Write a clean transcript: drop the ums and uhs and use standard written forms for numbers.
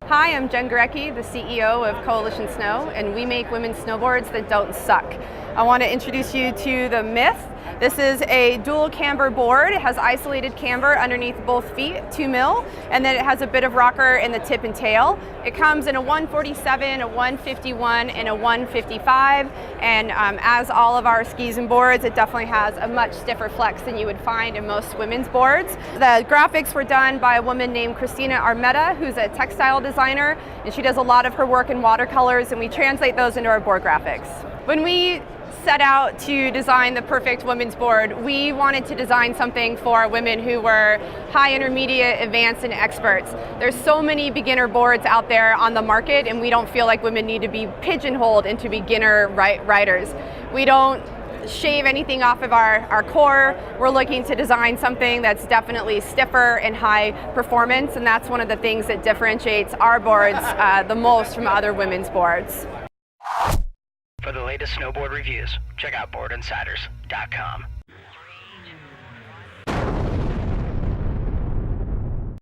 Hi, I'm Jen Gurecki, the CEO of Coalition Snow, and we make women's snowboards that don't suck. I want to introduce you to the Myth. This is a dual camber board. It has isolated camber underneath both feet, 2 mil, and then it has a bit of rocker in the tip and tail. It comes in a 147, a 151, and a 155, and as all of our skis and boards, it definitely has a much stiffer flex than you would find in most women's boards. The graphics were done by a woman named Christina Armetta, who's a textile designer, and she does a lot of her work in watercolors, and we translate those into our board graphics. When we set out to design the perfect women's board, we wanted to design something for women who were high, intermediate, advanced, and experts. There's so many beginner boards out there on the market, and we don't feel like women need to be pigeonholed into beginner riders. We don't shave anything off of our core. We're looking to design something that's definitely stiffer and high performance, and that's one of the things that differentiates our boards the most from other women's boards. For the latest snowboard reviews, check out BoardInsiders.com.